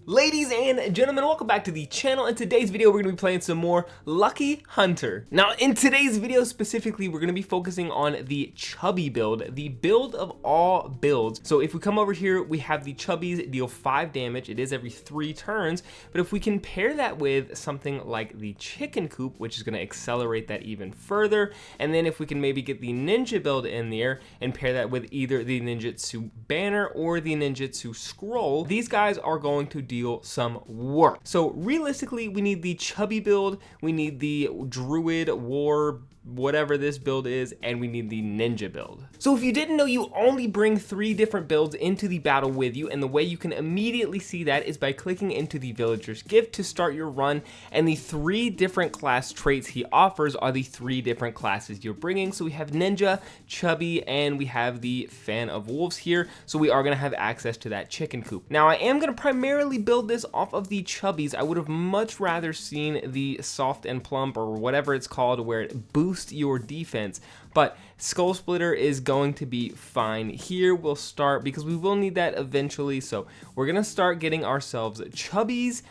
Ladies and gentlemen, welcome back to the channel. In today's video, we're going to be playing some more Lucky Hunter. Now, in today's video specifically, we're going to be focusing on the Chubby build, the build of all builds. So if we come over here, we have the Chubbies deal 5 damage. It is every 3 turns, but if we can pair that with something like the Chicken Coop, which is going to accelerate that even further, and then if we can maybe get the Ninja build in there and pair that with either the Ninjutsu banner or the Ninjutsu scroll, these guys are going to deal some work. So realistically, we need the Chubby build, we need the Druid War, whatever this build is, and we need the Ninja build. So if you didn't know, you only bring 3 different builds into the battle with you, and the way you can immediately see that is by clicking into the Villager's Gift to start your run, and the 3 different class traits he offers are the 3 different classes you're bringing. So we have Ninja, Chubby, and we have the Fan of Wolves here, so we are going to have access to that Chicken Coop. Now I am going to primarily build this off of the Chubbies. I would have much rather seen the Soft and Plump, or whatever it's called, where it boosts your defense, but Skull Splitter is going to be fine here. We'll start because we will need that eventually, so we're gonna start getting ourselves Chubbies,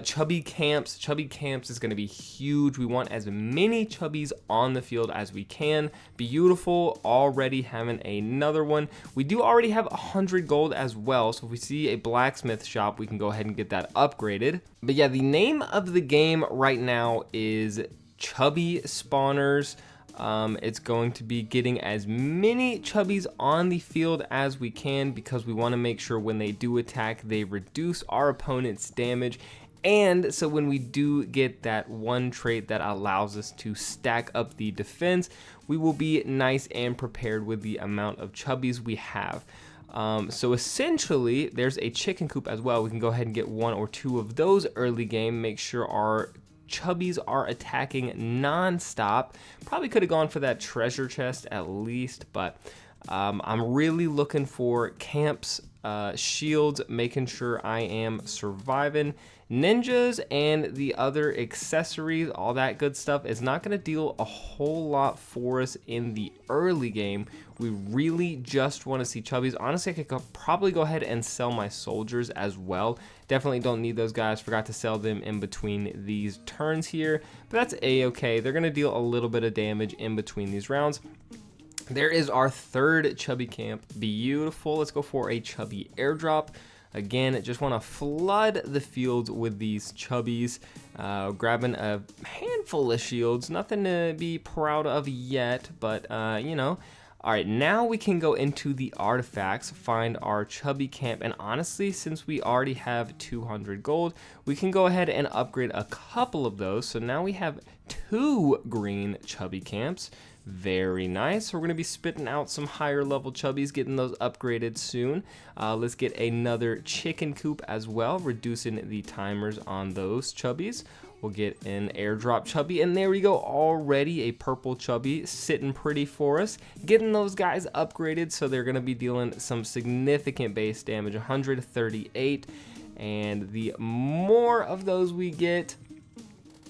Chubby Camps. Chubby Camps is gonna be huge. We want as many Chubbies on the field as we can. Beautiful, already having another one. We do already have 100 gold as well, so if we see a blacksmith shop, we can go ahead and get that upgraded. But yeah, the name of the game right now is Chubby Spawners. It's going to be getting as many Chubbies on the field as we can, because we want to make sure when they do attack, they reduce our opponent's damage. And so when we do get that one trait that allows us to stack up the defense, we will be nice and prepared with the amount of Chubbies we have. So essentially, there's a Chicken Coop as well. We can go ahead and get 1 or 2 of those early game, make sure our Chubbies are attacking non-stop. Probably could have gone for that treasure chest at least, but I'm really looking for camps, shields, making sure I am surviving. Ninjas and the other accessories, all that good stuff, is not going to deal a whole lot for us in the early game. We really just want to see Chubbies. Honestly, I could probably go ahead and sell my soldiers as well. Definitely don't need those guys. Forgot to sell them in between these turns here, but that's a-okay. They're going to deal a little bit of damage in between these rounds. There is our 3rd Chubby camp. Beautiful. Let's go for a Chubby airdrop. Again, just want to flood the fields with these Chubbies, grabbing a handful of shields. Nothing to be proud of yet, but you know. All right, now we can go into the artifacts, find our Chubby camp, and honestly, since we already have 200 gold, we can go ahead and upgrade a couple of those. So now we have 2 green Chubby camps. Very nice. We're going to be spitting out some higher level Chubbies, getting those upgraded soon. Let's get another Chicken Coop as well, reducing the timers on those Chubbies. We'll get an airdrop Chubby, and there we go, already a purple Chubby sitting pretty for us. Getting those guys upgraded, so they're going to be dealing some significant base damage, 138, and the more of those we get,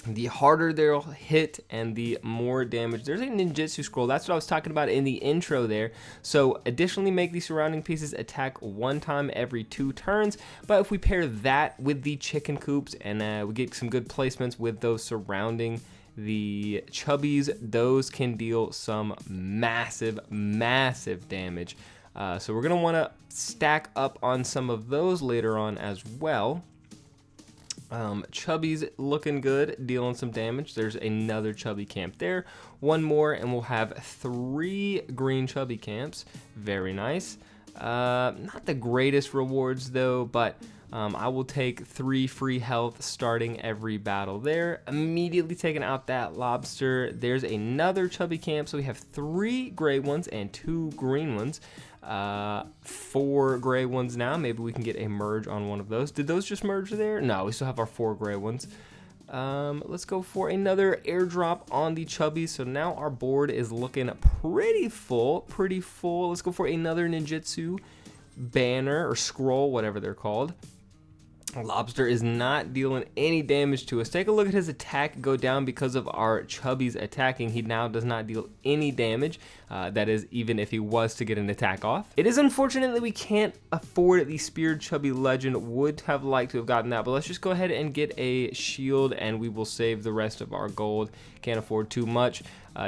the harder they'll hit and the more damage. There's a ninjutsu scroll. That's what I was talking about in the intro there. So additionally, make the surrounding pieces attack 1 time every 2 turns. But if we pair that with the Chicken Coops and we get some good placements with those surrounding the Chubbies, those can deal some massive, massive damage. So we're going to want to stack up on some of those later on as well. Chubby's looking good, dealing some damage. There's another Chubby camp there. 1 more, and we'll have 3 green Chubby camps. Very nice. Not the greatest rewards though, but I will take 3 free health starting every battle there. Immediately taking out that lobster. There's another Chubby camp, so we have 3 gray ones and 2 green ones. 4 gray ones now. Maybe we can get a merge on one of those. Did those just merge there? No, we still have our 4 gray ones. Let's go for another airdrop on the Chubbies. So now our board is looking pretty full, Let's go for another ninjutsu banner or scroll, whatever they're called. Lobster is not dealing any damage to us. Take a look at his attack go down because of our Chubbies attacking. He now does not deal any damage. That is, even if he was to get an attack off. It is unfortunate that we can't afford the Speared Chubby Legend. Would have liked to have gotten that, but let's just go ahead and get a shield and we will save the rest of our gold. Can't afford too much.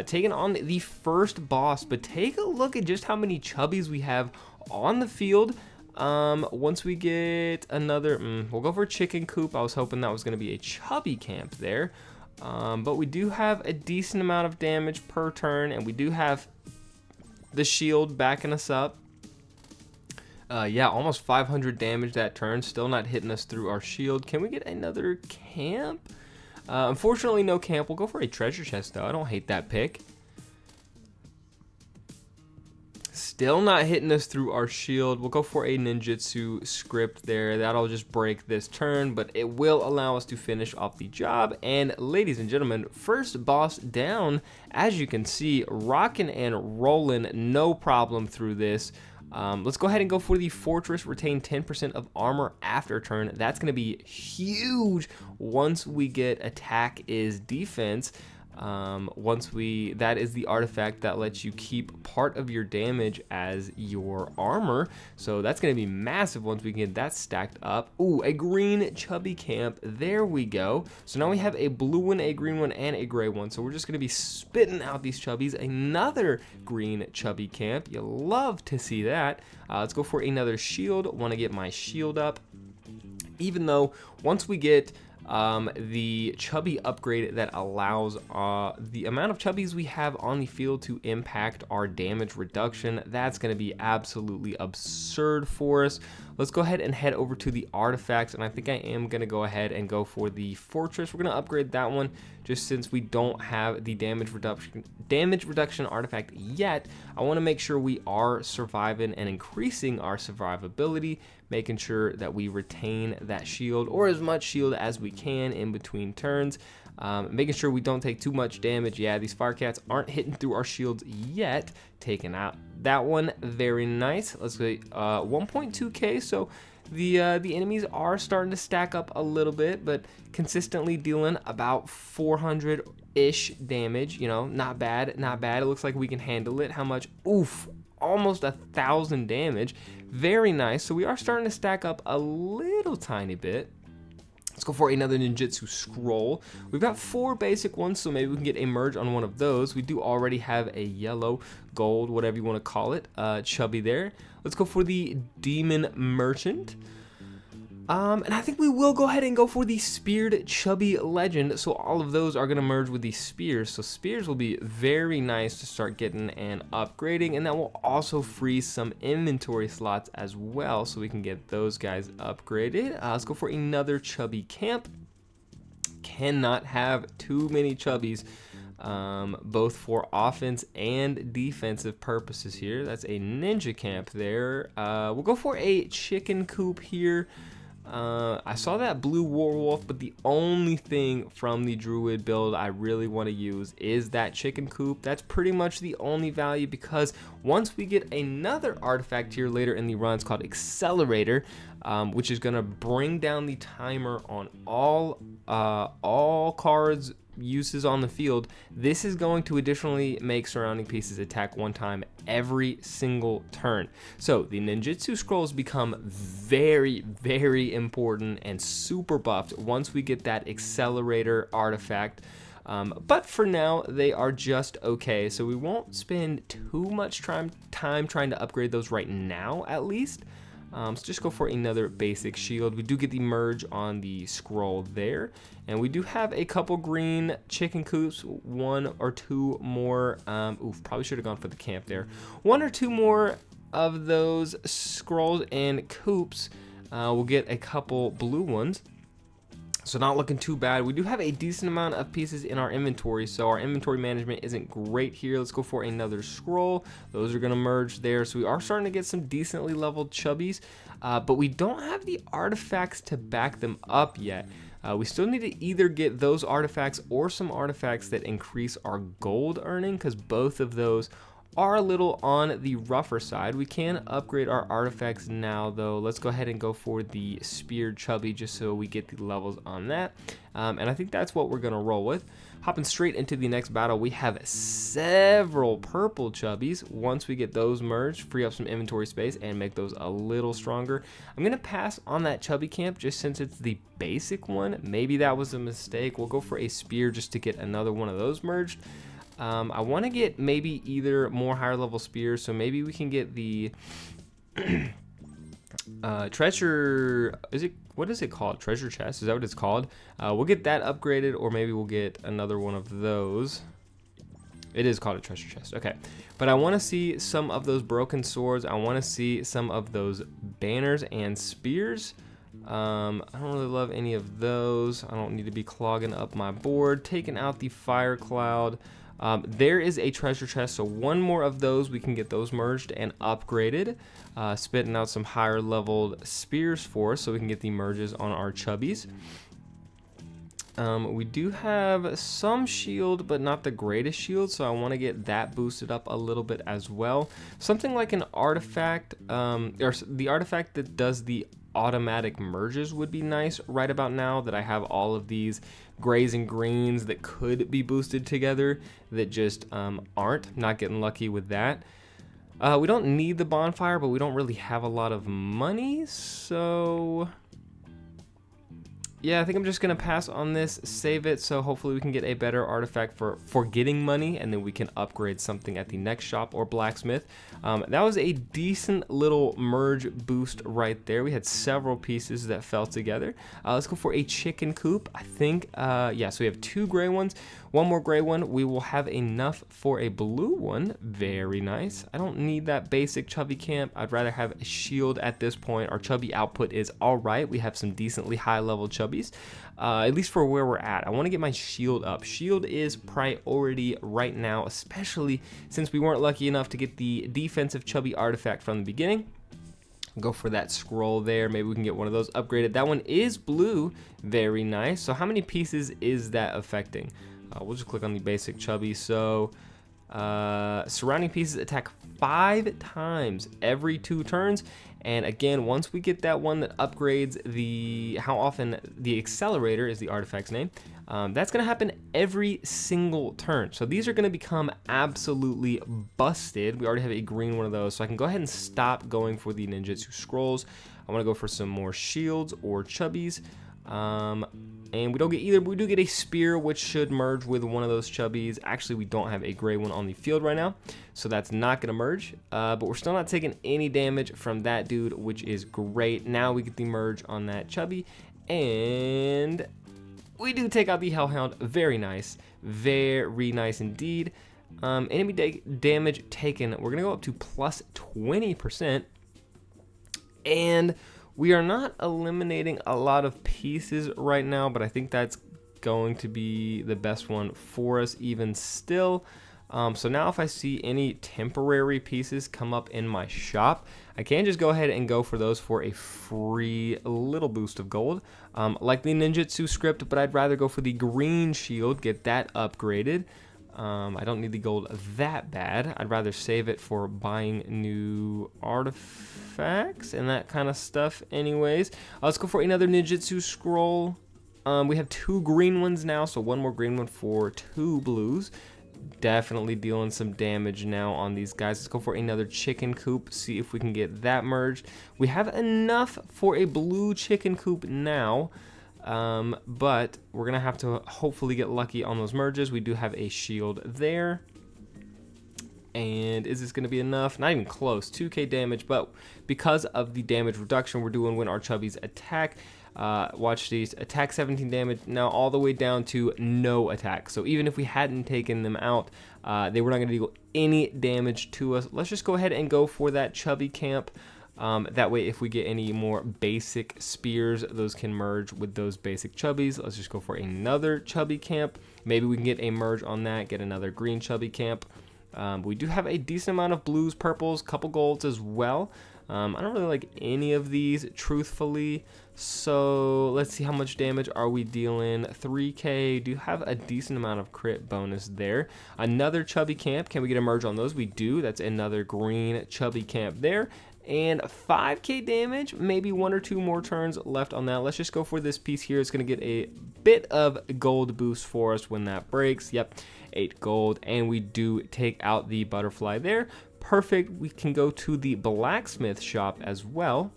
Taking on the first boss, but take a look at just how many Chubbies we have on the field. Once we get another, we'll go for a chicken coop. I was hoping that was going to be a chubby camp there. But we do have a decent amount of damage per turn, and we do have the shield backing us up. Yeah, almost 500 damage that turn, still not hitting us through our shield. Can we get another camp? Unfortunately, no camp. We'll go for a treasure chest, though. I don't hate that pick. Still not hitting us through our shield. We'll go for a ninjutsu script there. That'll just break this turn, but it will allow us to finish off the job. And ladies and gentlemen, first boss down. As you can see, rocking and rolling, no problem through this. Let's go ahead and go for the fortress. Retain 10% of armor after turn. That's going to be huge once we get attack is defense. That is the artifact that lets you keep part of your damage as your armor. So that's going to be massive once we get that stacked up. Ooh, a green chubby camp. There we go. So now we have a blue one, a green one, and a gray one. So we're just going to be spitting out these chubbies. Another green chubby camp. You love to see that. Let's go for another shield. Want to get my shield up. Even though once we get the chubby upgrade that allows the amount of chubbies we have on the field to impact our damage reduction, that's going to be absolutely absurd for us. Let's go ahead and head over to the artifacts, and I think I am going to go ahead and go for the fortress. We're going to upgrade that one just since we don't have the damage reduction artifact yet. I want to make sure we are surviving and increasing our survivability, making sure that we retain that shield or as much shield as we can in between turns. Making sure we don't take too much damage. Yeah, these fire cats aren't hitting through our shields yet. Taking out that one, very nice. Let's go 1.2k. So the enemies are starting to stack up a little bit, but consistently dealing about 400-ish damage. You know, not bad, not bad. It looks like we can handle it. How much? Oof, almost 1,000 damage. Very nice. So we are starting to stack up a little tiny bit. Let's go for another ninjutsu scroll. We've got 4 basic ones, so maybe we can get a merge on one of those. We do already have a yellow, gold, whatever you want to call it, chubby there. Let's go for the demon merchant. And I think we will go ahead and go for the Speared Chubby Legend. So all of those are going to merge with the spears. So spears will be very nice to start getting and upgrading. And that will also free some inventory slots as well. So we can get those guys upgraded. Let's go for another chubby camp. Cannot have too many chubbies. Both for offense and defensive purposes here. That's a ninja camp there. We'll go for a chicken coop here. I saw that blue werewolf, but the only thing from the druid build I really want to use is that chicken coop. That's pretty much the only value, because once we get another artifact here later in the run, it's called Accelerator, which is going to bring down the timer on all cards uses on the field. This is going to additionally make surrounding pieces attack one time every single turn. So the ninjutsu scrolls become very, very important and super buffed once we get that accelerator artifact. But for now, they are just okay. So we won't spend too much time trying to upgrade those right now, at least. So just go for another basic shield. We do get the merge on the scroll there, and we do have a couple green chicken coops, 1 or 2 more. Probably should have gone for the camp there. 1 or 2 more of those scrolls and coops. We'll get a couple blue ones. So not looking too bad. We do have a decent amount of pieces in our inventory, so our inventory management isn't great here. Let's go for another scroll. Those are going to merge there. So we are starting to get some decently leveled chubbies, but we don't have the artifacts to back them up yet. We still need to either get those artifacts or some artifacts that increase our gold earning, because both of those are a little on the rougher side. We can upgrade our artifacts now though. Let's go ahead and go for the speared chubby just so we get the levels on that. And I think that's what we're gonna roll with. Hopping straight into the next battle, we have several purple chubbies. Once we get those merged, free up some inventory space and make those a little stronger. I'm gonna pass on that chubby camp just since it's the basic one. Maybe that was a mistake. We'll go for a spear just to get another one of those merged. I want to get maybe either more higher level spears, so maybe we can get the treasure, what is it called? Treasure chest, is that what it's called? We'll get that upgraded, or maybe we'll get another one of those. It is called a treasure chest, okay. But I want to see some of those broken swords. I want to see some of those banners and spears. I don't really love any of those. I don't need to be clogging up my board. Taking out the fire cloud. There is a treasure chest, so one more of those, we can get those merged and upgraded. Spitting out some higher leveled spears for us so we can get the merges on our chubbies. We do have some shield, but not the greatest shield, so I want to get that boosted up a little bit as well. Something like an artifact, or the artifact that does the automatic merges would be nice right about now that I have all of these grays and greens that could be boosted together that just aren't. Not getting lucky with that. We don't need the bonfire, but we don't really have a lot of money, so yeah, I think I'm just gonna pass on this, save it, so hopefully we can get a better artifact for getting money, and then we can upgrade something at the next shop or blacksmith. That was a decent little merge boost right there. We had several pieces that fell together. Let's go for a chicken coop. I think, yeah, so we have 2 gray ones, 1 more gray one. We will have enough for a blue one. Very nice. I don't need that basic chubby camp. I'd rather have a shield at this point. Our chubby output is all right. We have some decently high level chubbies, at least for where we're at. I want to get my shield up. Shield is priority right now, especially since we weren't lucky enough to get the defensive chubby artifact from the beginning. Go for that scroll there. Maybe we can get one of those upgraded. That one is blue. Very nice. So how many pieces is that affecting? We'll just click on the basic chubby. So surrounding pieces attack 5 times every 2 turns. And again, once we get that one that upgrades the how often the accelerator is the artifact's name, that's going to happen every single turn. So these are going to become absolutely busted. We already have a green one of those, so I can go ahead and stop going for the ninjutsu scrolls. I want to go for some more shields or chubbies. And we don't get either, but we do get a spear, which should merge with one of those chubbies. Actually, we don't have a gray one on the field right now, so that's not going to merge. But we're still not taking any damage from that dude, which is great. Now we get the merge on that chubby, and we do take out the hellhound. Very nice. Very nice indeed. Enemy damage taken, we're going to go up to plus 20%. And we are not eliminating a lot of pieces right now, but I think that's going to be the best one for us even still. So now if I see any temporary pieces come up in my shop, I can just go ahead and go for those for a free little boost of gold. Like the ninjutsu script, but I'd rather go for the green shield, get that upgraded. I don't need the gold that bad. I'd rather save it for buying new artifacts and that kind of stuff anyways. Let's go for another ninjutsu scroll. We have 2 green ones now, so 1 more green one for 2 blues. Definitely dealing some damage now on these guys. Let's go for another chicken coop, see if we can get that merged. We have enough for a blue chicken coop now. But we're gonna have to hopefully get lucky on those merges. We do have a shield there, and is this gonna be enough? Not even close. 2k damage, but because of the damage reduction we're doing when our chubbies attack, watch these, attack 17 damage, now all the way down to no attack. So even if we hadn't taken them out, they were not gonna deal any damage to us. Let's just go ahead and go for that chubby camp. That way, if we get any more basic spears, those can merge with those basic chubbies. Let's just go for another chubby camp. Maybe we can get a merge on that, get another green chubby camp. We do have a decent amount of blues, purples, couple golds as well. I don't really like any of these, truthfully. So let's see, how much damage are we dealing? 3k. Do have a decent amount of crit bonus there. Another chubby camp. Can we get a merge on those? We do. That's another green chubby camp there. And 5k damage, maybe 1 or 2 more turns left on that. Let's just go for this piece here. It's going to get a bit of gold boost for us when that breaks. Yep, 8 gold. And we do take out the butterfly there. Perfect. We can go to the blacksmith shop as well.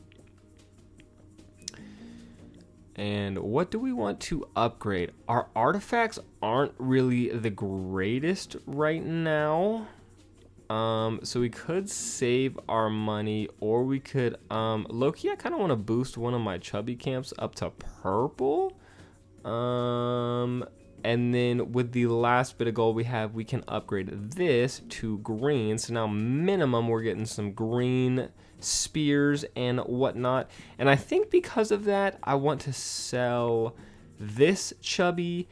And what do we want to upgrade? Our artifacts aren't really the greatest right now. So we could save our money, or we could, low-key, I kind of want to boost one of my chubby camps up to purple. And then with the last bit of gold we have, we can upgrade this to green. So now minimum, we're getting some green spears and whatnot. And I think because of that, I want to sell this chubby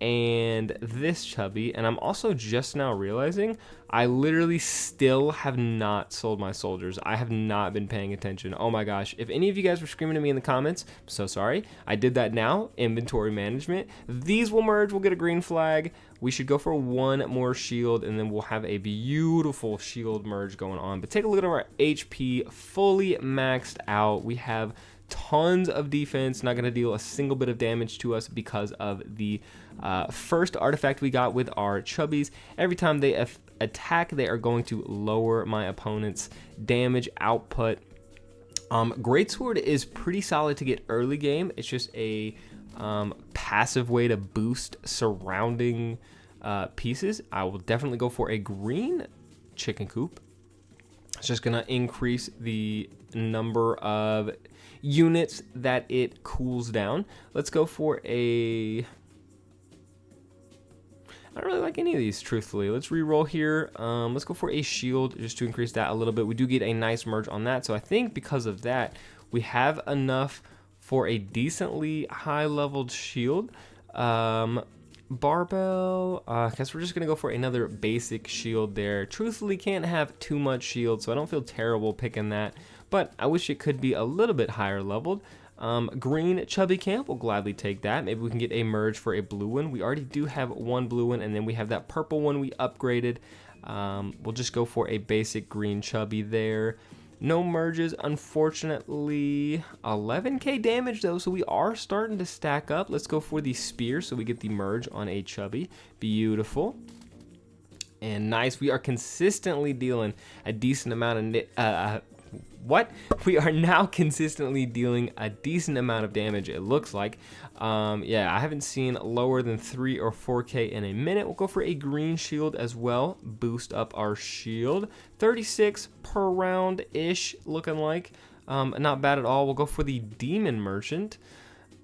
and this chubby. And I'm also just now realizing I literally still have not sold my soldiers. I have not been paying attention. Oh my gosh, if any of you guys were screaming at me in the comments, I'm so sorry. I did that now. Inventory management. These will merge. We'll get a green flag. We should go for one more shield, and then we'll have a beautiful shield merge going on. But take a look at our HP, fully maxed out. We have tons of defense, not going to deal a single bit of damage to us because of the first artifact we got with our chubbies. Every time they attack, they are going to lower my opponent's damage output. Greatsword is pretty solid to get early game. It's just a passive way to boost surrounding pieces. I will definitely go for a green chicken coop. It's just going to increase the number of units that it cools down. Let's go for a... I don't really like any of these, truthfully. Let's re-roll here. Let's go for a shield just to increase that a little bit. We do get a nice merge on that. So I think because of that, we have enough for a decently high-leveled shield. Barbell, I guess we're just going to go for another basic shield there. Truthfully, can't have too much shield, so I don't feel terrible picking that. But I wish it could be a little bit higher leveled. Green chubby camp, we'll gladly take that. Maybe we can get a merge for a blue one. We already do have one blue one, and then we have that purple one we upgraded. We'll just go for a basic green chubby there. No merges, unfortunately. 11k damage though, so we are starting to stack up. Let's go for the spear so we get the merge on a chubby. Beautiful. And nice, we are consistently dealing a decent amount of we are now consistently dealing a decent amount of damage, it looks like. Yeah, I haven't seen lower than 3 or 4k in a minute. We'll go for a green shield as well. Boost up our shield. 36 per round-ish, looking like. Not bad at all. We'll go for the demon merchant.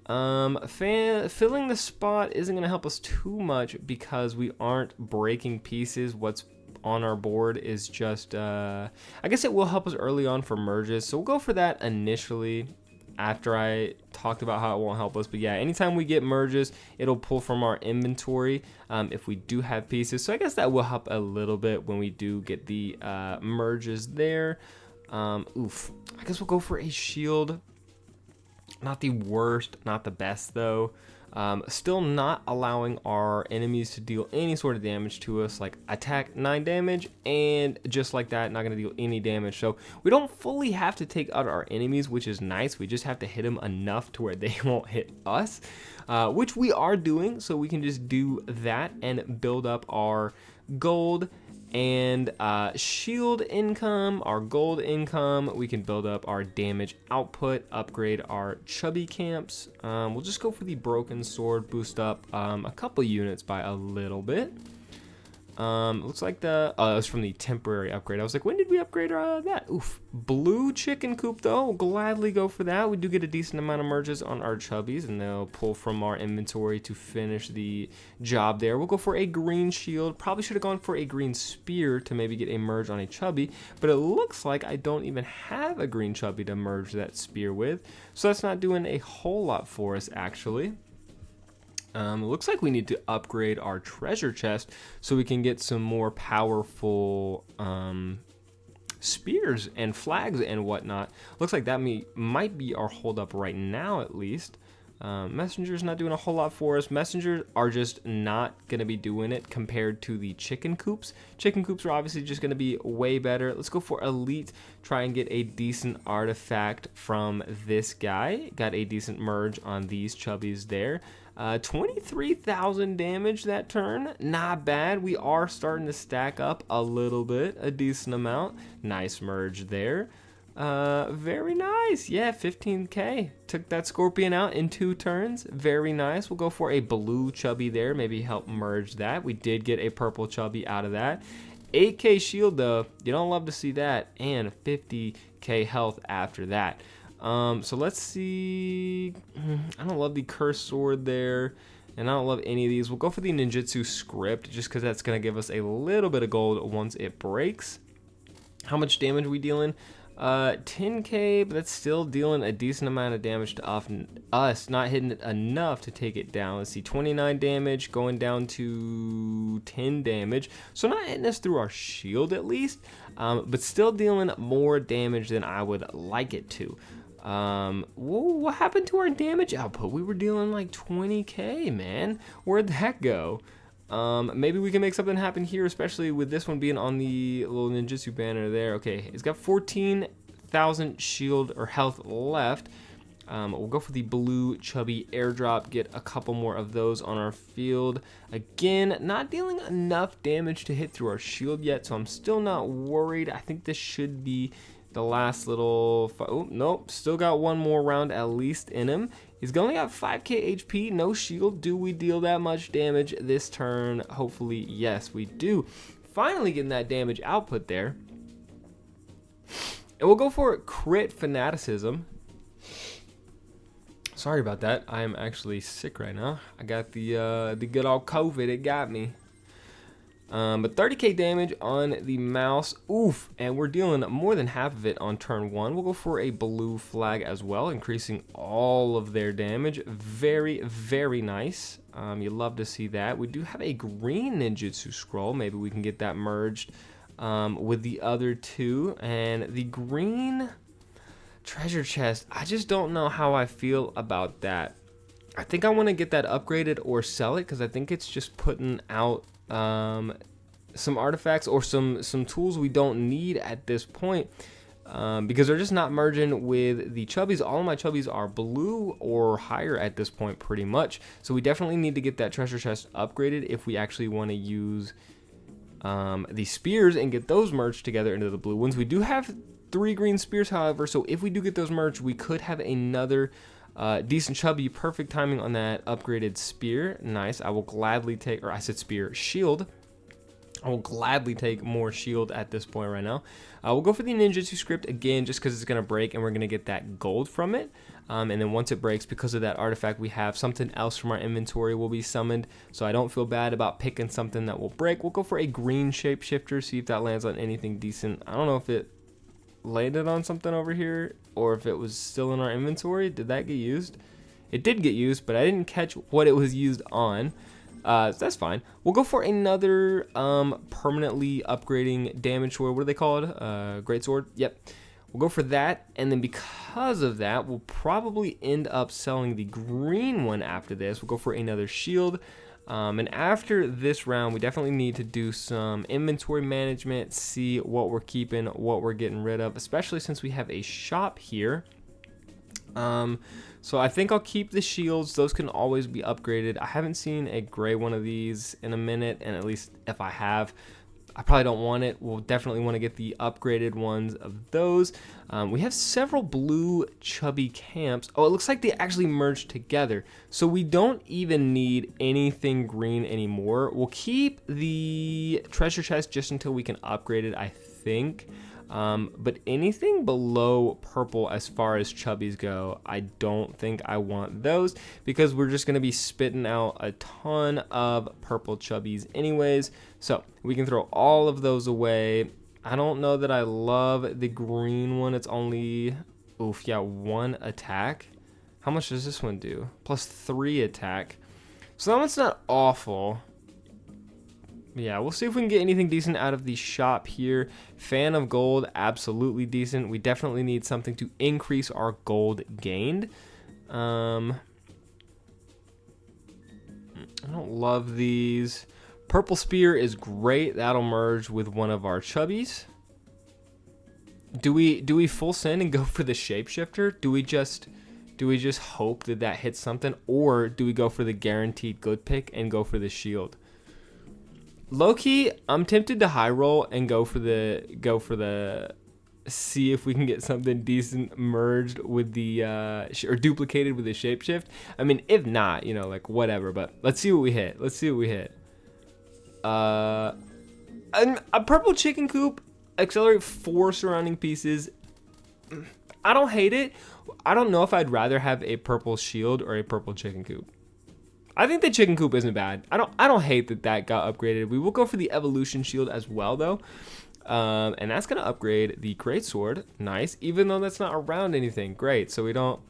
Filling the spot isn't going to help us too much because we aren't breaking pieces. What's on our board is just I guess it will help us early on for merges, so we'll go for that initially after I talked about how it won't help us. But yeah, anytime we get merges, it'll pull from our inventory if we do have pieces, so I guess that will help a little bit when we do get the merges there. I guess we'll go for a shield. Not the worst, not the best though. Still not allowing our enemies to deal any sort of damage to us, like attack 9 damage, and just like that, not going to deal any damage. So we don't fully have to take out our enemies, which is nice. We just have to hit them enough to where they won't hit us, which we are doing. So we can just do that and build up our gold and shield income, our gold income. We can build up our damage output, upgrade our chubby camps. We'll just go for the broken sword, boost up a couple units by a little bit. Looks like the, oh, that was from the temporary upgrade. I was like, when did we upgrade that? Blue chicken coop though, we'll gladly go for that. We do get a decent amount of merges on our chubbies, and they'll pull from our inventory to finish the job there. We'll go for a green shield. Probably should have gone for a green spear to maybe get a merge on a chubby, but it looks like I don't even have a green chubby to merge that spear with, so that's not doing a whole lot for us actually. It looks like we need to upgrade our treasure chest so we can get some more powerful spears and flags and whatnot. Looks like that might be our holdup right now, at least. Messenger's not doing a whole lot for us. Messengers are just not going to be doing it compared to the chicken coops. Chicken coops are obviously just going to be way better. Let's go for elite, try and get a decent artifact from this guy. Got a decent merge on these chubbies there. 23,000 damage that turn, not bad. We are starting to stack up a little bit, a decent amount. Nice merge there. Very nice. Yeah, 15k. Took that scorpion out in 2 turns. Very nice. We'll go for a blue chubby there, maybe help merge that. We did get a purple chubby out of that. 8k shield though, you don't love to see that, and 50k health after that. So let's see. I don't love the cursed sword there, and I don't love any of these. We'll go for the ninjutsu script just because that's going to give us a little bit of gold once it breaks. How much damage are we dealing? 10k, but that's still dealing a decent amount of damage to us, not hitting it enough to take it down. Let's see, 29 damage going down to 10 damage, so not hitting us through our shield at least, but still dealing more damage than I would like it to. Whoa, what happened to our damage output? We were dealing like 20k, man. Where'd that go? Maybe we can make something happen here, especially with this one being on the little ninjutsu banner there. Okay, it's got 14,000 shield or health left. We'll go for the blue chubby airdrop, get a couple more of those on our field. Again, not dealing enough damage to hit through our shield yet, so I'm still not worried. I think this should be the last little... Oh, nope, still got one more round at least in him. He's only got 5k HP, no shield. Do we deal that much damage this turn? Hopefully, yes, we do. Finally getting that damage output there. And we'll go for crit fanaticism. Sorry about that. I am actually sick right now. I got the good old COVID. It got me. But 30k damage on the mouse. Oof. And we're dealing more than half of it on turn 1. We'll go for a blue flag as well, increasing all of their damage. Very, very nice. You love to see that. We do have a green ninjutsu scroll. Maybe we can get that merged with the other two. And the green treasure chest, I just don't know how I feel about that. I think I want to get that upgraded or sell it, because I think it's just putting out some artifacts or some tools we don't need at this point, because they're just not merging with the chubbies. All of my chubbies are blue or higher at this point pretty much, so we definitely need to get that treasure chest upgraded if we actually want to use the spears and get those merged together into the blue ones. We do have 3 green spears, however, so if we do get those merged, we could have another decent chubby. Perfect timing on that upgraded spear. Nice. I will gladly take, or I said spear, shield. I will gladly take more shield at this point right now. We'll go for the ninjutsu script again, just because it's going to break and we're going to get that gold from it. And then once it breaks, because of that artifact, we have something else from our inventory will be summoned. So I don't feel bad about picking something that will break. We'll go for a green shapeshifter, see if that lands on anything decent. I don't know if it landed on something over here or if it was still in our inventory. Did that get used? It did get used, but I didn't catch what it was used on. So that's fine. We'll go for another permanently upgrading damage sword. What are they called? Great sword. Yep. We'll go for that, and then because of that, we'll probably end up selling the green one after this. We'll go for another shield. And after this round, we definitely need to do some inventory management, see what we're keeping, what we're getting rid of, especially since we have a shop here. So I think I'll keep the shields. Those can always be upgraded. I haven't seen a gray one of these in a minute, and at least if I have, I probably don't want it. We'll definitely want to get the upgraded ones of those. We have several blue chubby camps. Oh, it looks like they actually merged together. So we don't even need anything green anymore. We'll keep the treasure chest just until we can upgrade it, I think. But anything below purple as far as chubbies go, I don't think I want those, because we're just going to be spitting out a ton of purple chubbies anyways. So we can throw all of those away. I don't know that I love the green one. It's only, oof, yeah, 1 attack. How much does this one do? +3 attack. So that one's not awful. Yeah, we'll see if we can get anything decent out of the shop here. Fan of gold, absolutely decent. We definitely need something to increase our gold gained. I don't love these. Purple spear is great. That'll merge with one of our chubbies. Do we full send and go for the shapeshifter? Do we just hope that that hits something, or do we go for the guaranteed good pick and go for the shield? Low-key, I'm tempted to high roll and go for the see if we can get something decent merged with the or duplicated with the shapeshift. I mean, if not, you know, like whatever, but let's see what we hit. Let's see what we hit. A purple chicken coop, accelerate 4 surrounding pieces. I don't hate it. I don't know if I'd rather have a purple shield or a purple chicken coop. I think the chicken coop isn't bad. I don't hate that got upgraded. We will go for the evolution shield as well though. And that's gonna upgrade the great sword. Nice, even though that's not around anything. Great, so we don't,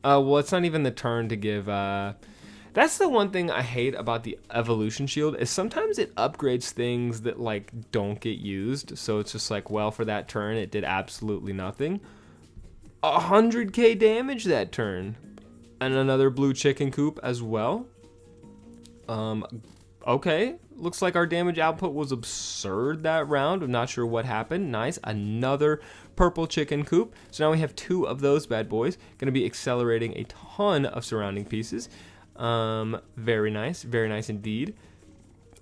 well, it's not even the turn to give, that's the one thing I hate about the evolution shield, is sometimes it upgrades things that like don't get used. So it's just like, well, for that turn, it did absolutely nothing. 100k damage that turn. And another blue chicken coop as well. Okay, looks like our damage output was absurd that round. I'm not sure what happened. Nice, another purple chicken coop. So now we have 2 of those bad boys. Gonna be accelerating a ton of surrounding pieces. Very nice indeed.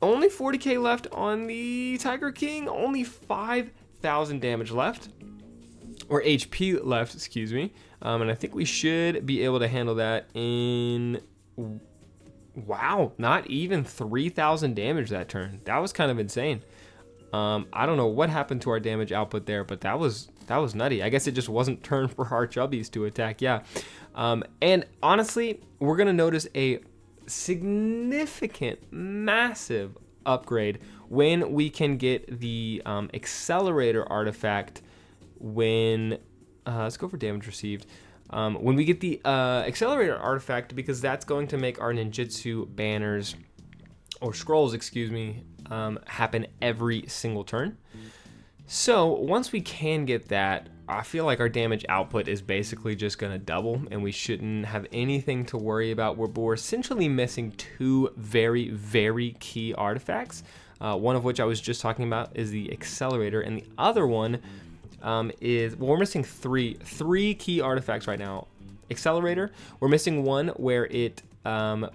Only 40k left on the Tiger King. Only 5,000 damage left, or HP left, excuse me. And I think we should be able to handle that in, wow, not even 3,000 damage that turn. That was kind of insane. I don't know what happened to our damage output there, but that was nutty. I guess it just wasn't turn for our chubbies to attack. Yeah. And honestly, we're gonna notice a significant, massive upgrade when we can get the accelerator artifact. When let's go for damage received. When we get the accelerator artifact, because that's going to make our ninjutsu banners, or scrolls, excuse me, happen every single turn. So once we can get that, I feel like our damage output is basically just going to double, and we shouldn't have anything to worry about. We're essentially missing 2 very, very key artifacts. One of which I was just talking about is the accelerator, and the other one is, well, we're missing three key artifacts right now. Accelerator, we're missing one where it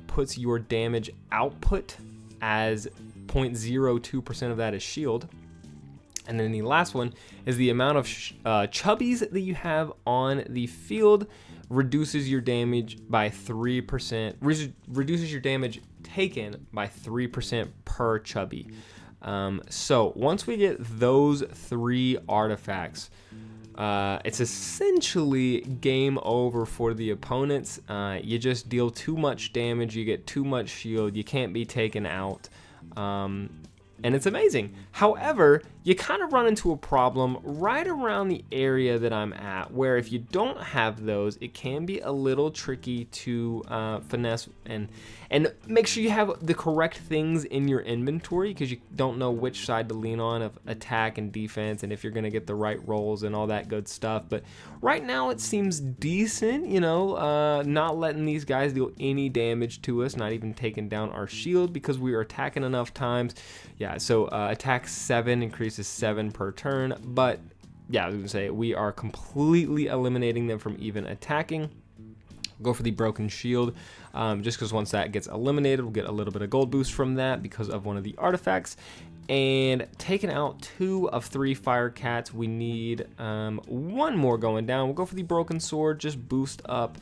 puts your damage output as 0.02% of that as shield. And then the last one is the amount of chubbies that you have on the field reduces your damage by 3%, reduces your damage taken by 3% per chubby. So once we get those 3 artifacts, it's essentially game over for the opponents. You just deal too much damage, you get too much shield, you can't be taken out. And it's amazing. However, you kind of run into a problem right around the area that I'm at, where if you don't have those, it can be a little tricky to finesse and make sure you have the correct things in your inventory, because you don't know which side to lean on of attack and defense, and if you're going to get the right rolls and all that good stuff. But right now it seems decent, you know, not letting these guys deal any damage to us, not even taking down our shield because we are attacking enough times. Yeah, so attack 7 increases 7 per turn, but yeah, I was gonna say we are completely eliminating them from even attacking. Go for the broken shield, just because once that gets eliminated, we'll get a little bit of gold boost from that because of one of the artifacts. And taking out 2 of 3 fire cats, we need 1 more going down. We'll go for the broken sword, just boost up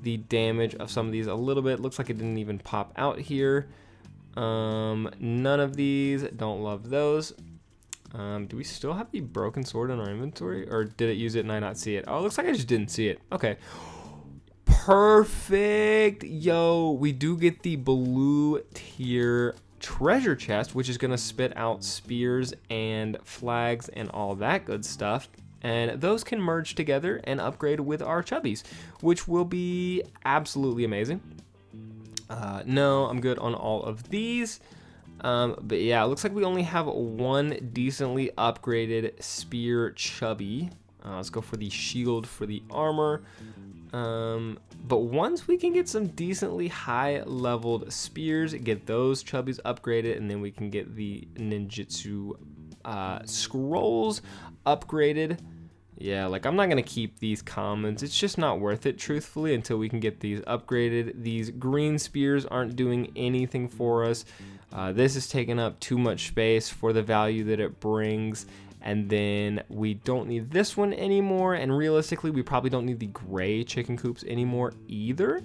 the damage of some of these a little bit. Looks like it didn't even pop out here. None of these, don't love those. Do we still have the broken sword in our inventory, or did it use it and I not see it? Oh, it looks like I just didn't see it. Okay, perfect. Yo, we do get the blue tier treasure chest, which is gonna spit out spears and flags and all that good stuff, and those can merge together and upgrade with our chubbies, which will be absolutely amazing. No, I'm good on all of these. But yeah, it looks like we only have one decently upgraded spear chubby. Let's go for the shield for the armor. But once we can get some decently high leveled spears, get those chubbies upgraded, and then we can get the ninjutsu scrolls upgraded. Yeah, like I'm not gonna keep these commons. It's just not worth it, truthfully, until we can get these upgraded. These green spears aren't doing anything for us. This is taking up too much space for the value that it brings. And then we don't need this one anymore. And realistically, we probably don't need the gray chicken coops anymore either.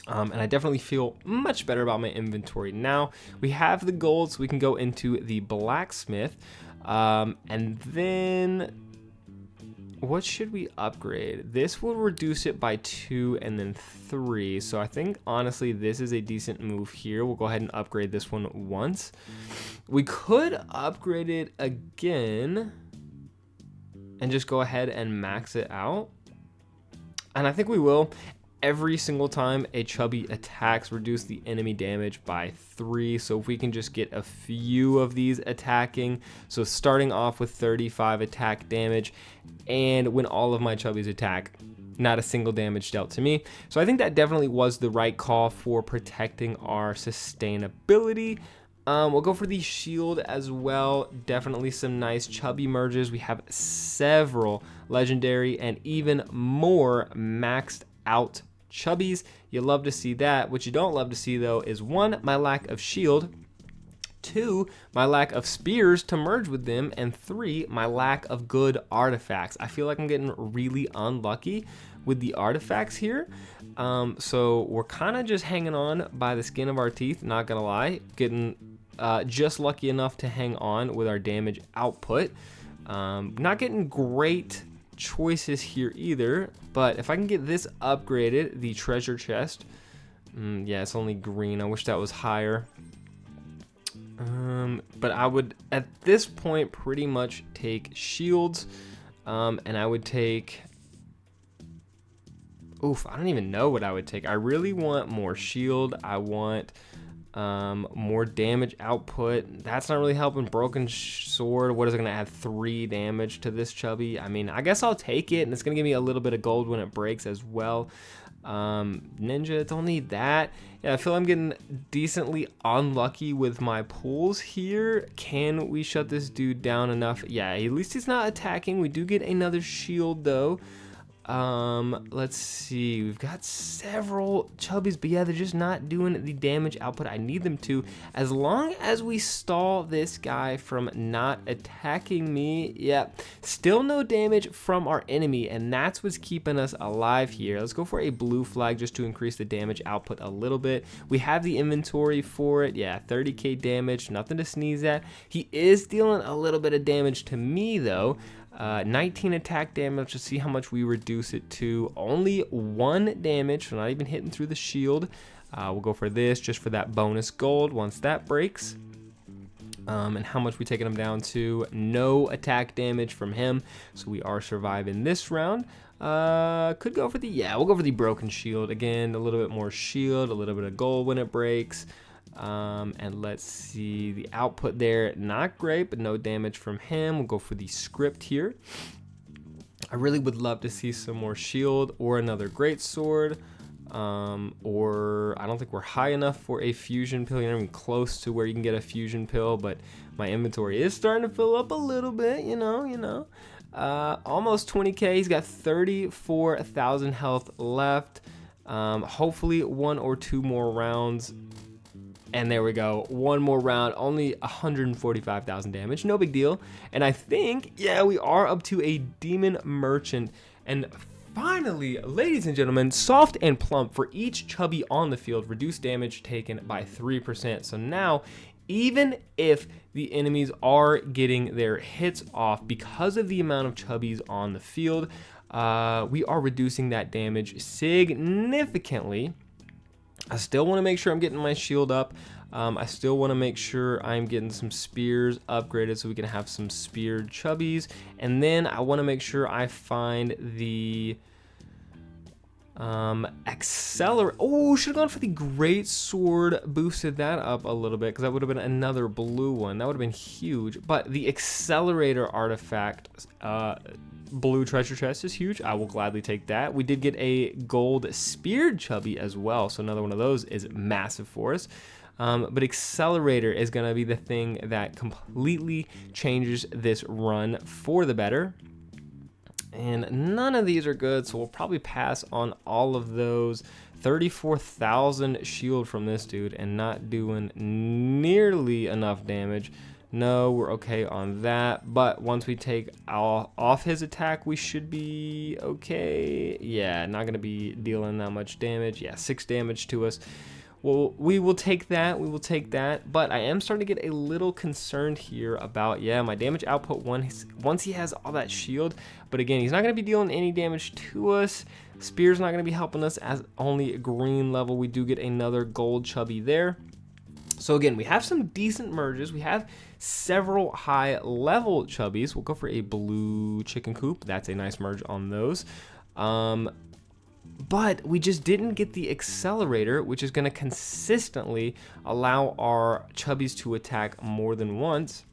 And I definitely feel much better about my inventory now. We have the gold, so we can go into the blacksmith. And then what should we upgrade? This will reduce it by 2 and then 3. So I think honestly this is a decent move here. We'll go ahead and upgrade this one once. We could upgrade it again and just go ahead and max it out. And I think we will. Every single time a chubby attacks, reduce the enemy damage by 3. So if we can just get a few of these attacking, so starting off with 35 attack damage, and when all of my chubbies attack, not a single damage dealt to me. So I think that definitely was the right call for protecting our sustainability. We'll go for the shield as well. Definitely some nice chubby merges. We have several legendary and even more maxed out chubbies. You love to see that. What you don't love to see though is 1, my lack of shield, 2, my lack of spears to merge with them, and 3, my lack of good artifacts. I feel like I'm getting really unlucky with the artifacts here. So we're kind of just hanging on by the skin of our teeth, not gonna lie, getting just lucky enough to hang on with our damage output. Not getting great choices here either, but if I can get this upgraded, the treasure chest, yeah, it's only green. I wish that was higher. But I would at this point pretty much take shields, and I would take, oof, I don't even know what I would take. I really want more shield. I want more damage output. That's not really helping. Broken sword, what is it gonna add? 3 damage to this chubby? I mean, I guess I'll take it, and it's gonna give me a little bit of gold when it breaks as well. Ninja, don't need that. Yeah, I feel I'm getting decently unlucky with my pulls here. Can we shut this dude down enough? Yeah, at least he's not attacking. We do get another shield though. Let's see, we've got several chubbies, but yeah, they're just not doing the damage output I need them to. As long as we stall this guy from not attacking me, yeah, still no damage from our enemy, and that's what's keeping us alive here. Let's go for a blue flag just to increase the damage output a little bit. We have the inventory for it. Yeah, 30k damage, nothing to sneeze at. He is dealing a little bit of damage to me though. 19 attack damage. Let's see how much we reduce it to. Only 1 damage, so not even hitting through the shield. We'll go for this just for that bonus gold once that breaks. And how much we taking him down to? No attack damage from him, so we are surviving this round. Could go for the, yeah, we'll go for the broken shield again. A little bit more shield, a little bit of gold when it breaks. And let's see the output there, not great, but no damage from him. We'll go for the script here. I really would love to see some more shield or another great sword, or I don't think we're high enough for a fusion pill. You're not even close to where you can get a fusion pill, but my inventory is starting to fill up a little bit, you know. Almost 20k. He's got 34,000 health left. Hopefully 1 or 2 more rounds. And there we go, 1 more round, only 145,000 damage, no big deal. And I think, yeah, we are up to a demon merchant. And finally, ladies and gentlemen, soft and plump for each chubby on the field, reduce damage taken by 3%. So now, even if the enemies are getting their hits off because of the amount of chubbies on the field, we are reducing that damage significantly. I still want to make sure I'm getting my shield up. I still want to make sure I'm getting some spears upgraded so we can have some speared chubbies. And then I want to make sure I find the Accelerate. Oh, should have gone for the great sword, boosted that up a little bit because that would have been another blue one. That would have been huge. But the accelerator artifact, blue treasure chest is huge. I will gladly take that. We did get a gold speared chubby as well, so another one of those is massive for us. But accelerator is going to be the thing that completely changes this run for the better. And none of these are good, so we'll probably pass on all of those. 34,000 shield from this dude and not doing nearly enough damage. No, we're okay on that. But once we take off his attack, we should be okay. Yeah, not going to be dealing that much damage. Yeah, 6 damage to us. Well, we will take that. We will take that. But I am starting to get a little concerned here about, yeah, my damage output once he has all that shield. But again, he's not going to be dealing any damage to us. Spear's not going to be helping us as only a green level. We do get another gold chubby there. So again, we have some decent merges. We have several high level chubbies. We'll go for a blue chicken coop. That's a nice merge on those. But we just didn't get the accelerator, which is going to consistently allow our chubbies to attack more than once.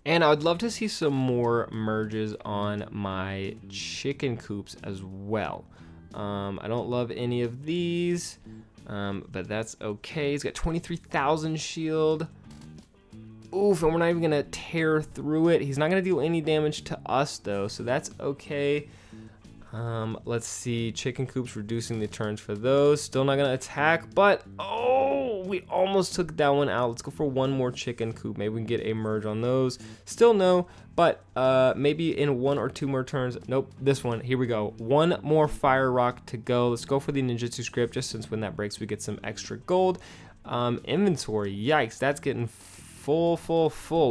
And I would love to see some more merges on my chicken coops as well. I don't love any of these, but that's okay. He's got 23,000 shield. Oof, and we're not even going to tear through it. He's not going to do any damage to us, though, so that's okay. Let's see, chicken coops reducing the turns for those. Still not gonna attack, but oh, we almost took that one out. Let's go for one more chicken coop. Maybe we can get a merge on those. Still no, but maybe in 1 or 2 more turns. Nope, this one. Here we go. One more fire rock to go. Let's go for the ninjutsu script, just since when that breaks, we get some extra gold. Inventory. Yikes, that's getting full.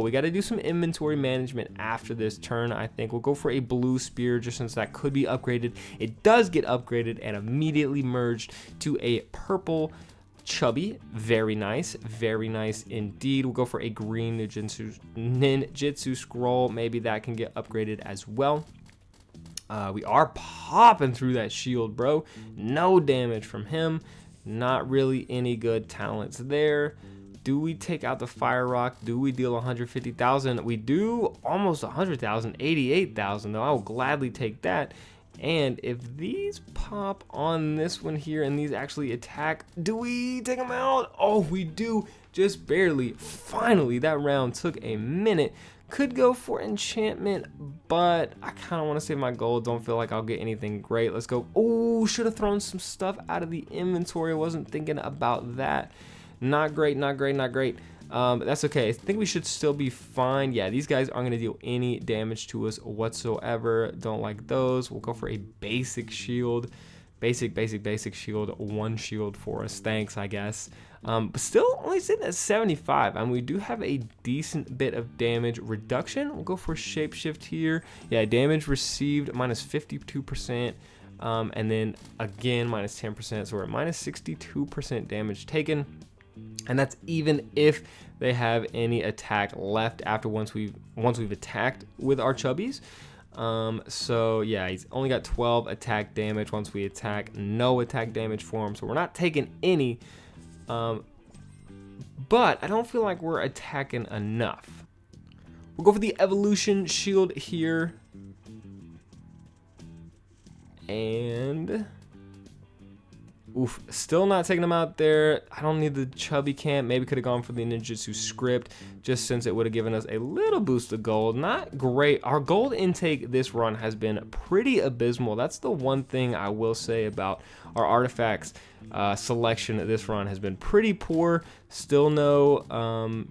We got to do some inventory management after this turn. I think we'll go for a blue spear, just since that could be upgraded. It does get upgraded and immediately merged to a purple chubby. Very nice indeed. We'll go for a green ninjutsu scroll. Maybe that can get upgraded as well. We are popping through that shield, bro. No damage from him. Not really any good talents there. Do we take out the fire rock? Do we deal 150,000? We do almost 100,000, 88,000 though. I will gladly take that. And if these pop on this one here and these actually attack, do we take them out? Oh, we do, just barely. Finally, that round took a minute. Could go for enchantment, but I kind of want to save my gold. Don't feel like I'll get anything great. Let's go. Oh, should have thrown some stuff out of the inventory. I wasn't thinking about that. Not great. But that's okay. I think we should still be fine. Yeah, these guys aren't going to deal any damage to us whatsoever. Don't like those. We'll go for a basic shield. Basic shield. 1 shield for us. Thanks, I guess. But still only sitting at 75. And we do have a decent bit of damage reduction. We'll go for shapeshift here. Yeah, damage received minus 52%. And then again, minus 10%. So we're at minus 62% damage taken. And that's even if they have any attack left after once we've attacked with our chubbies. So yeah, he's only got 12 attack damage once we attack. No attack damage for him, so we're not taking any. But I don't feel like we're attacking enough. We'll go for the evolution shield here. And oof, still not taking them out there. I don't need the chubby camp. Maybe could have gone for the ninjutsu script, just since it would have given us a little boost of gold. Not great. Our gold intake this run has been pretty abysmal. That's the one thing I will say about our artifacts selection this run has been pretty poor. Still no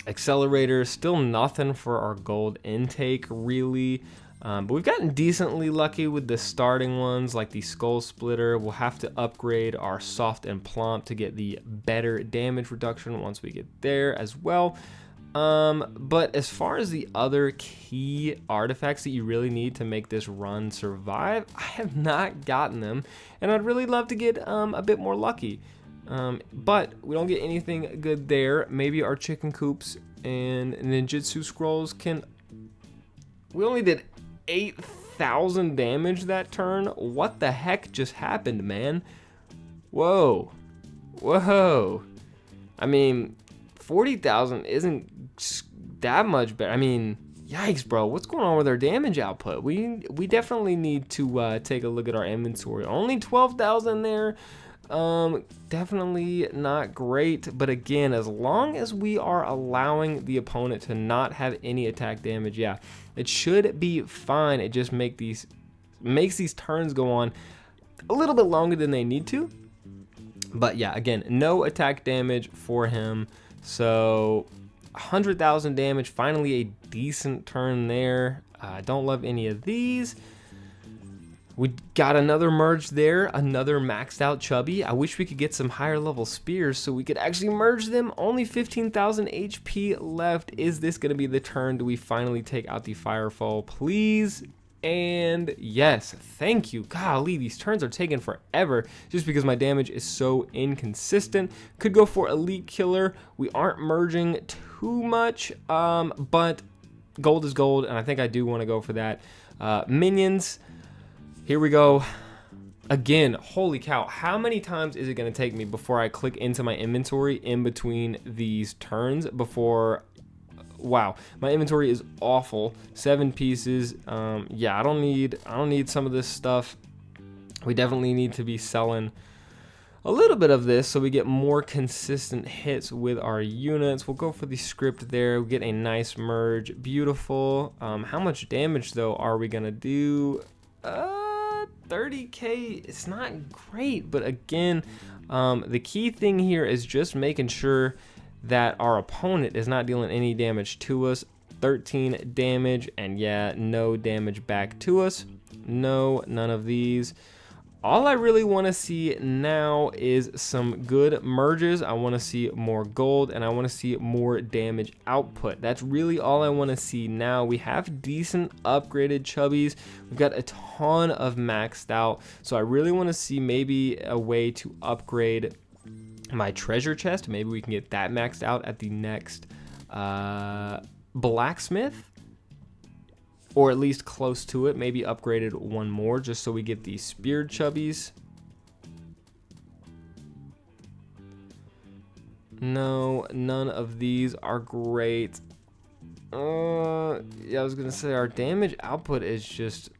accelerator. Still nothing for our gold intake, really. But we've gotten decently lucky with the starting ones, like the skull splitter. We'll have to upgrade our soft and plump to get the better damage reduction once we get there as well. But as far as the other key artifacts that you really need to make this run survive, I have not gotten them, and I'd really love to get a bit more lucky. But we don't get anything good there. Maybe our chicken coops and ninjutsu scrolls can. We only did 40,000 damage that turn. What the heck just happened, man? Whoa. Whoa. I mean, 40,000 isn't that much better. I mean, yikes, bro. What's going on with our damage output? We definitely need to take a look at our inventory. Only 12,000 there. Definitely not great, but again, as long as we are allowing the opponent to not have any attack damage, yeah, it should be fine. It just makes these turns go on a little bit longer than they need to. But yeah, again, no attack damage for him. So 100,000 damage, finally a decent turn there. I don't love any of these. We got another merge there, another maxed out Chubby. I wish we could get some higher level spears so we could actually merge them. Only 15,000 HP left. Is this going to be the turn? Do we finally take out the Firefall, please? And yes, thank you. Golly, these turns are taking forever just because my damage is so inconsistent. Could go for Elite Killer. We aren't merging too much, but gold is gold, and I think I do want to go for that. Minions. Here we go. Again, holy cow. How many times is it going to take me before I click into my inventory in between these turns before... Wow, my inventory is awful. 7 pieces. Yeah, I don't need some of this stuff. We definitely need to be selling a little bit of this so we get more consistent hits with our units. We'll go for the script there. We'll get a nice merge. Beautiful. How much damage though are we gonna do? 30k. It's not great, but again, the key thing here is just making sure that our opponent is not dealing any damage to us. 13 damage, and yeah, no damage back to us. No, none of these. All I really want to see now is some good merges. I want to see more gold, and I want to see more damage output. That's really all I want to see now. We have decent upgraded chubbies. We've got a ton of maxed out, so I really want to see maybe a way to upgrade my treasure chest. Maybe we can get that maxed out at the next blacksmith, or at least close to it. Maybe upgraded one more just so we get the speared chubbies. No, none of these are great. Yeah, I was gonna say our damage output is just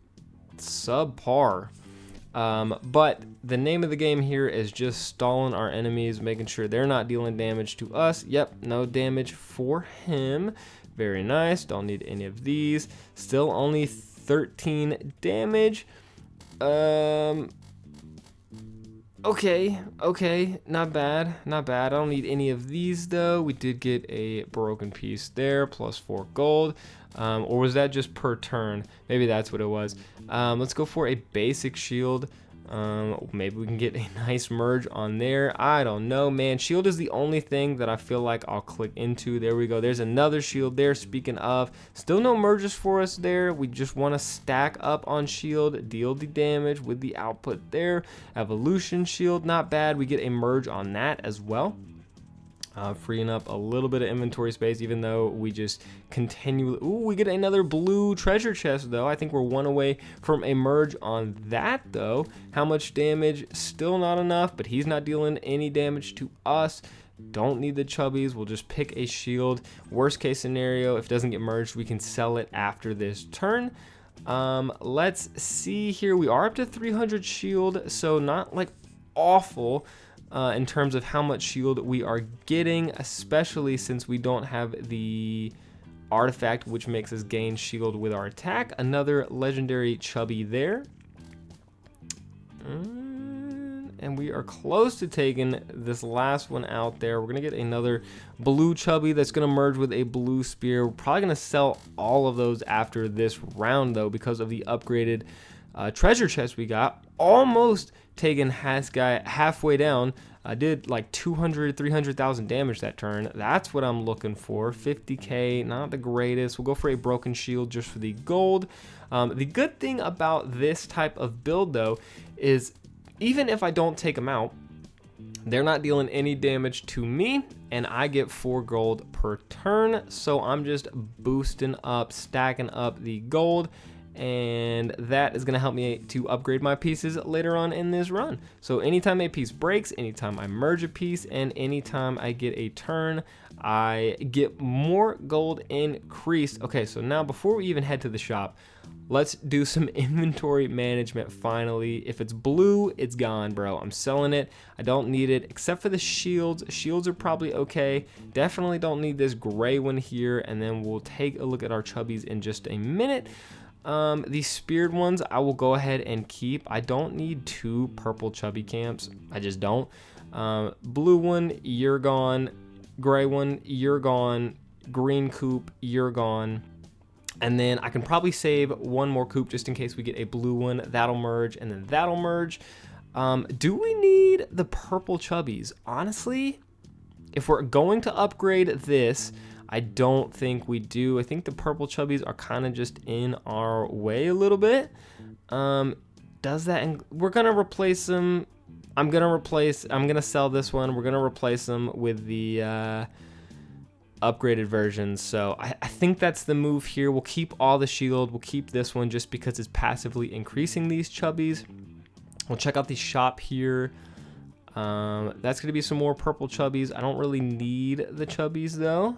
subpar. But the name of the game here is just stalling our enemies, making sure they're not dealing damage to us. Yep, no damage for him. Very nice. Don't need any of these. Still only 13 damage. Okay, not bad, not bad. I don't need any of these though. We did get a broken piece there, plus 4 gold. Or was that just per turn? Maybe that's what it was. Let's go for a basic shield. Maybe we can get a nice merge on there. I don't know, man. Shield is the only thing that I feel like I'll click into. There we go. There's another shield there. Speaking of, still no merges for us there. We just want to stack up on shield, deal the damage with the output there. Evolution shield, not bad. We get a merge on that as well. Freeing up a little bit of inventory space, even though we just continually... Ooh, we get another blue treasure chest, though. I think we're one away from a merge on that, though. How much damage? Still not enough, but he's not dealing any damage to us. Don't need the chubbies. We'll just pick a shield. Worst case scenario, if it doesn't get merged, we can sell it after this turn. Let's see here. We are up to 300 shield, so not, like, awful. In terms of how much shield we are getting, especially since we don't have the artifact which makes us gain shield with our attack. Another legendary chubby there. And we are close to taking this last one out there. We're going to get another blue chubby that's going to merge with a blue spear. We're probably going to sell all of those after this round, though, because of the upgraded treasure chest we got. Almost taking guy halfway down. I did like 300,000 damage that turn. That's what I'm looking for. 50k, not the greatest. We'll go for a broken shield just for the gold. The good thing about this type of build, though, is even if I don't take them out, they're not dealing any damage to me, and I get 4 gold per turn. So I'm just boosting up, stacking up the gold, and that is going to help me to upgrade my pieces later on in this run. So anytime a piece breaks, anytime I merge a piece, and anytime I get a turn, I get more gold increased. Okay, so now before we even head to the shop, let's do some inventory management finally. If it's blue, it's gone, bro. I'm selling it. I don't need it, except for the shields. Shields are probably okay. Definitely don't need this gray one here, and then we'll take a look at our chubbies in just a minute. These speared ones, I will go ahead and keep. I don't need 2 purple chubby camps. I just don't. Blue one, you're gone. Gray one, you're gone. Green coop, you're gone. And then I can probably save 1 more coop just in case we get a blue one. That'll merge, and then that'll merge. Do we need the purple chubbies? Honestly, if we're going to upgrade this, I don't think we do. I think the purple chubbies are kind of just in our way a little bit. Does that, we're gonna replace them. I'm gonna sell this one. We're gonna replace them with the upgraded versions. So I think that's the move here. We'll keep all the shield. We'll keep this one just because it's passively increasing these chubbies. We'll check out the shop here. That's gonna be some more purple chubbies. I don't really need the chubbies though.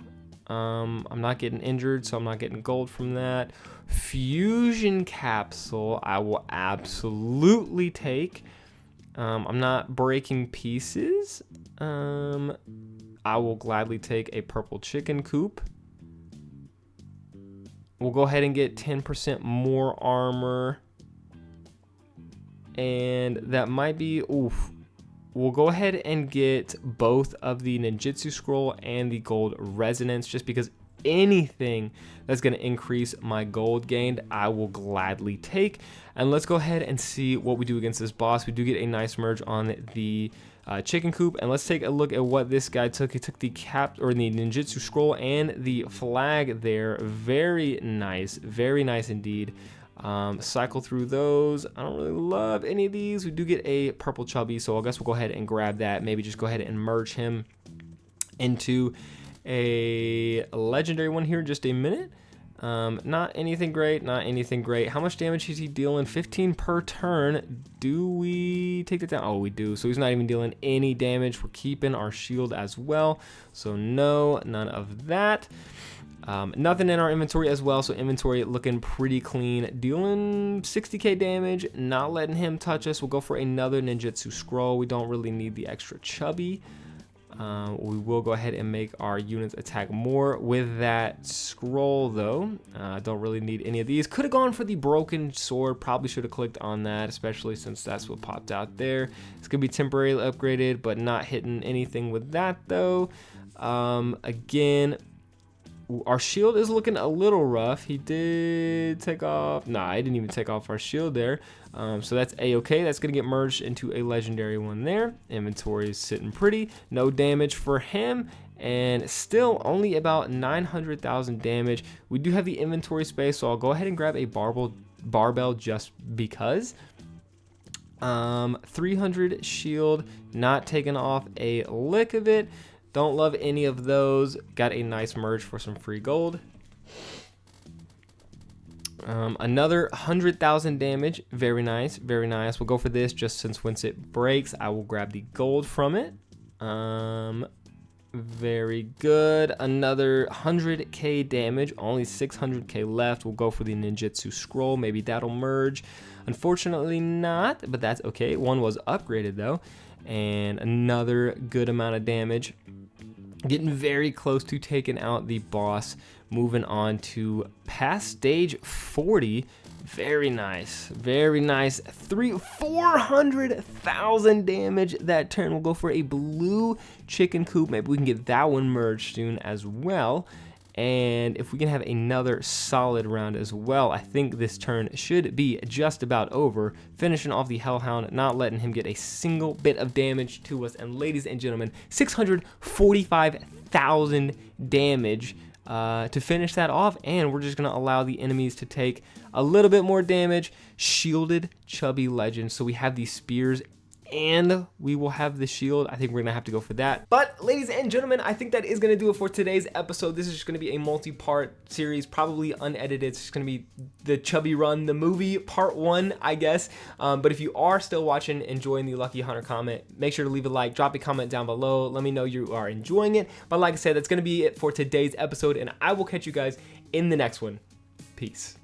I'm not getting injured, so I'm not getting gold from that. Fusion capsule, I will absolutely take. I'm not breaking pieces. I will gladly take a purple chicken coop. We'll go ahead and get 10% more armor. And that might be, oof. We'll go ahead and get both of the ninjutsu scroll and the gold resonance, just because anything that's going to increase my gold gained, I will gladly take. And let's go ahead and see what we do against this boss. We do get a nice merge on the chicken coop, and let's take a look at what this guy took. He took the cap, or the ninjutsu scroll, and the flag there. Very nice indeed. Cycle through those. I don't really love any of these. We do get a purple chubby, so I guess we'll go ahead and grab that. Maybe just go ahead and merge him into a legendary one here in just a minute. Not anything great, not anything great. How much damage is he dealing? 15 per turn. Do we take that down? Oh, we do. So he's not even dealing any damage. We're keeping our shield as well. So no, none of that. Nothing in our inventory as well, so inventory looking pretty clean. Dealing 60k damage, not letting him touch us. We'll go for another ninjutsu scroll. We don't really need the extra chubby. We will go ahead and make our units attack more with that scroll though. Don't really need any of these. Could have gone for the broken sword. Probably should have clicked on that, especially since that's what popped out there. It's gonna be temporarily upgraded, but not hitting anything with that though. Again, our shield is looking a little rough. He did take off. Nah, I didn't even take off our shield there. So that's a-okay. That's going to get merged into a legendary one there. Inventory is sitting pretty. No damage for him. And still only about 900,000 damage. We do have the inventory space, so I'll go ahead and grab a barbell just because. 300 shield. Not taking off a lick of it. Don't love any of those. Got a nice merge for some free gold. Another 100,000 damage. Very nice, very nice. We'll go for this just since once it breaks, I will grab the gold from it. Very good. Another 100k damage. Only 600k left. We'll go for the ninjutsu scroll. Maybe that'll merge. Unfortunately not, but that's okay. One was upgraded though. And another good amount of damage. Getting very close to taking out the boss. Moving on to past stage 40. Very nice, very nice. 400,000 damage that turn. We'll go for a blue chicken coop. Maybe we can get that one merged soon as well. And if we can have another solid round as well, I think this turn should be just about over. Finishing off the Hellhound, not letting him get a single bit of damage to us. And ladies and gentlemen, 645,000 damage to finish that off. And we're just going to allow the enemies to take a little bit more damage. Shielded Chubby Legend. So we have these spears and we will have the shield. I think we're gonna have to go for that. But ladies and gentlemen, I think that is gonna do it for today's episode. This is just gonna be a multi-part series, probably unedited. It's just gonna be the Chubby Run, the movie, part 1, I guess. But if you are still watching, enjoying the Lucky Hunter comment, make sure to leave a like, drop a comment down below. Let me know you are enjoying it. But like I said, that's gonna be it for today's episode, and I will catch you guys in the next one. Peace.